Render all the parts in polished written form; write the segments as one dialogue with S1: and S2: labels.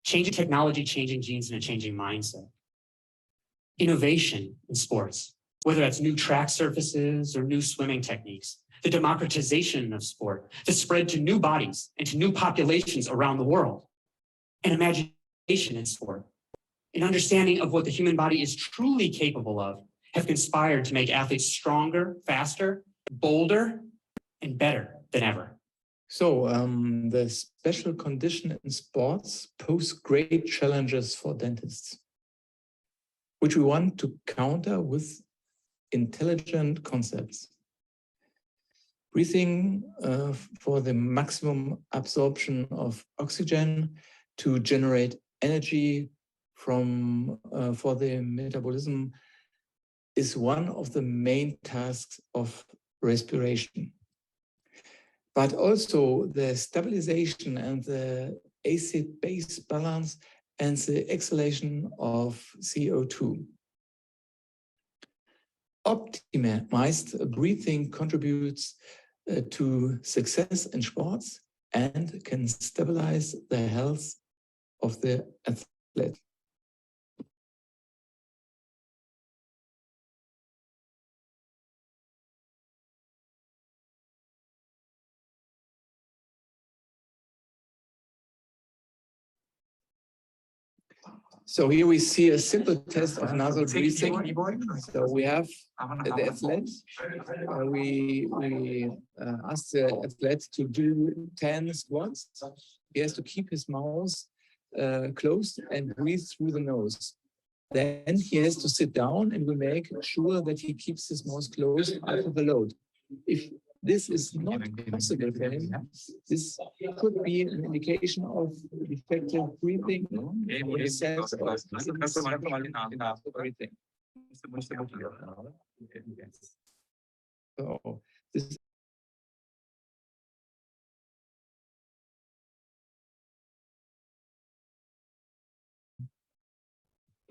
S1: Changing technology, changing genes, and a changing mindset. Innovation in sports, whether that's new track surfaces or new swimming techniques, the democratization of sport, the spread to new bodies and to new populations around the world, and imagination in sport, an understanding of what the human body is truly capable of, have conspired to make athletes stronger, faster, bolder, and better than ever.
S2: So the special condition in sports pose great challenges for dentists, which we want to counter with intelligent concepts. Breathing for the maximum absorption of oxygen to generate energy for the metabolism is one of the main tasks of respiration. But also the stabilization and the acid-base balance and the exhalation of CO2. Optimized breathing contributes to success in sports and can stabilize the health of the athlete. So here we see a simple test of nasal breathing. So we have the athlete. We ask the athlete to do 10 squats. He has to keep his mouth closed and breathe through the nose. Then he has to sit down and we make sure that he keeps his mouth closed after the load. If this is not possible for him, this could be an indication of effective breathing in the sense of breathing. So this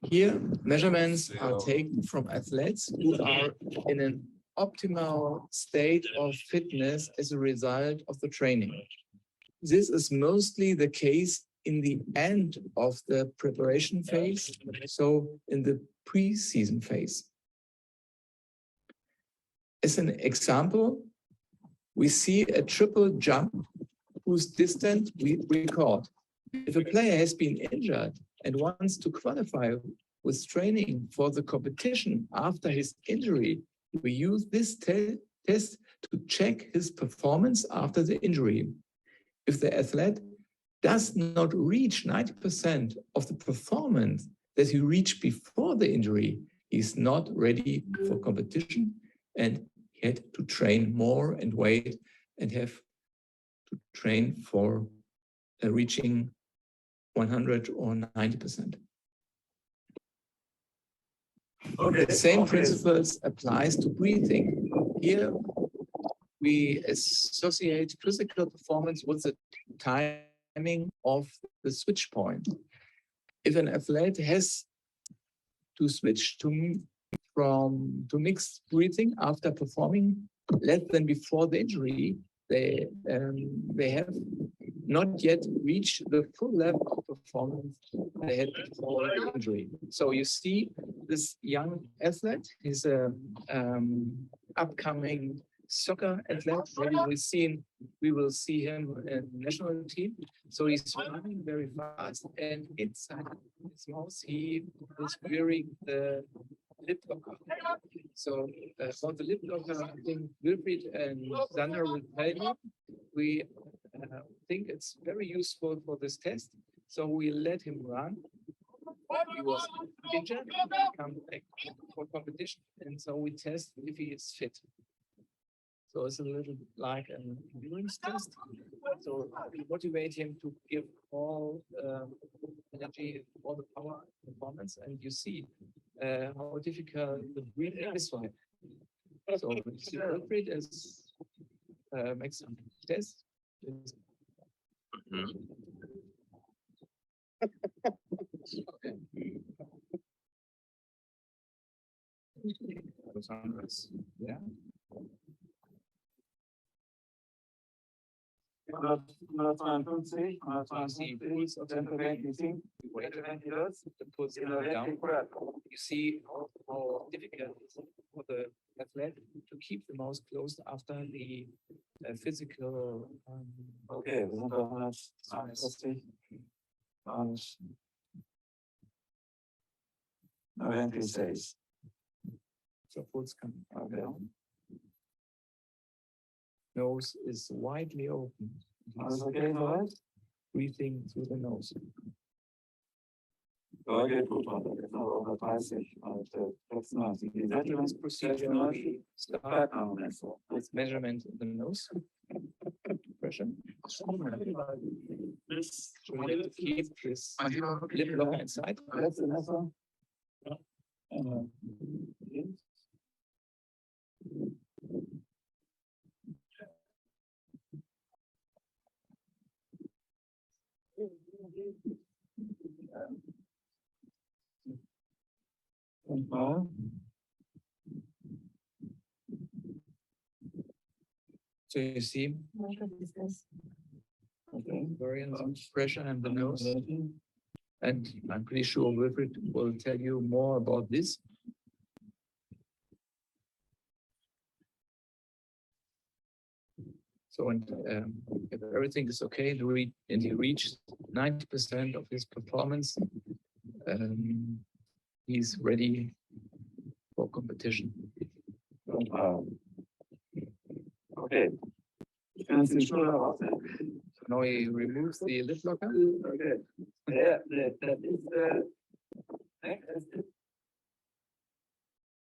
S2: here, measurements are taken from athletes who are in an optimal state of fitness as a result of the training. This is mostly the case in the end of the preparation phase, so in the pre-season phase. As an example, we see a triple jump whose distance we record. If a player has been injured and wants to qualify with training for the competition after his injury, we use this test to check his performance after the injury. If the athlete does not reach 90% of the performance that he reached before the injury, he is not ready for competition and he had to train more and wait and have to train for reaching 100 or 90%. Okay. The same principles applies to breathing. Here we associate physical performance with the timing of the switch point. If an athlete has to switch to mixed breathing after performing less than before the injury, they have not yet reached the full level of performance they had before the injury. So you see this young athlete, he's a upcoming soccer athlete. Maybe we will see him in the national team. So he's running very fast, and inside his mouth he is wearing the lip locker. So for the lip locker, I think Wilfried and Sander will tell you. We think it's very useful for this test. So we let him run. He was injured, come back for competition, and so we test if he is fit. So it's a little bit like an endurance test. So we motivate him to give all energy, all the power, performance, and you see how difficult the breathing is for him. So Wilfried is make some tests. Okay. Yeah. 152, 152 pulse of the breathing. Wait a minute, the pulse coming down. You see how difficult it is for the athlete to keep the mouse closed after the physical.
S3: Okay, wir sind bei 152 und 96.
S2: So pulse coming
S3: Okay.
S2: down. Nose is widely open.
S3: Alles okay soweit?
S2: Breathing through the nose.
S3: Ja, geht gut runter. Jetzt haben wir 130 und 96. Die
S2: After this procedure, we start
S3: Measurement.
S2: with measurement in the nose. Pressure. So we have to keep this lip locker inside.
S3: Letzte Messer.
S1: Ja.
S3: Und mal.
S2: So you see
S3: Okay.
S2: variance pressure in the nose. And I'm pretty sure Wilfried will tell you more about this. So, and if everything is okay, and he reached 90% of his performance, he's ready for competition.
S3: Okay. Ich kann jetzt die Schulter rausnehmen.
S2: So now he removes the lip locker.
S3: Okay. Yeah, that is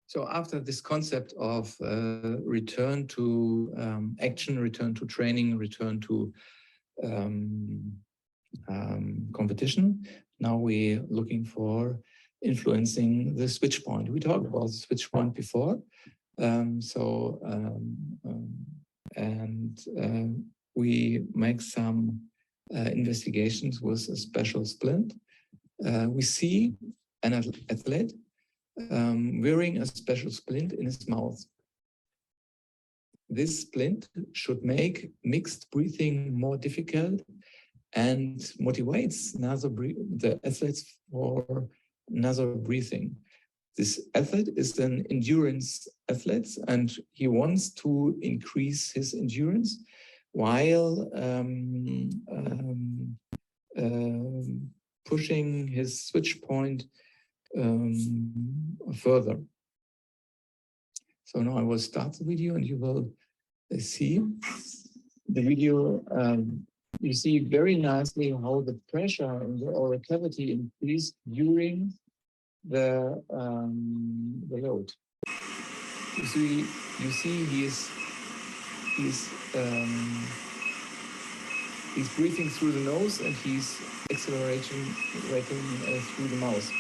S2: So after this concept of return to action, return to training, return to competition, now we're looking for influencing the switch point. We talked about the switch point before. We make some investigations with a special splint. We see an athlete wearing a special splint in his mouth. This splint should make mixed breathing more difficult and motivates the athletes for nasal breathing. This athlete is an endurance athlete, and he wants to increase his endurance while pushing his switch point further. So now I will start the video, and you will see the video. You see very nicely how the pressure in the oral cavity increased during the load. You see he's breathing through the nose, and he's accelerating through the mouth.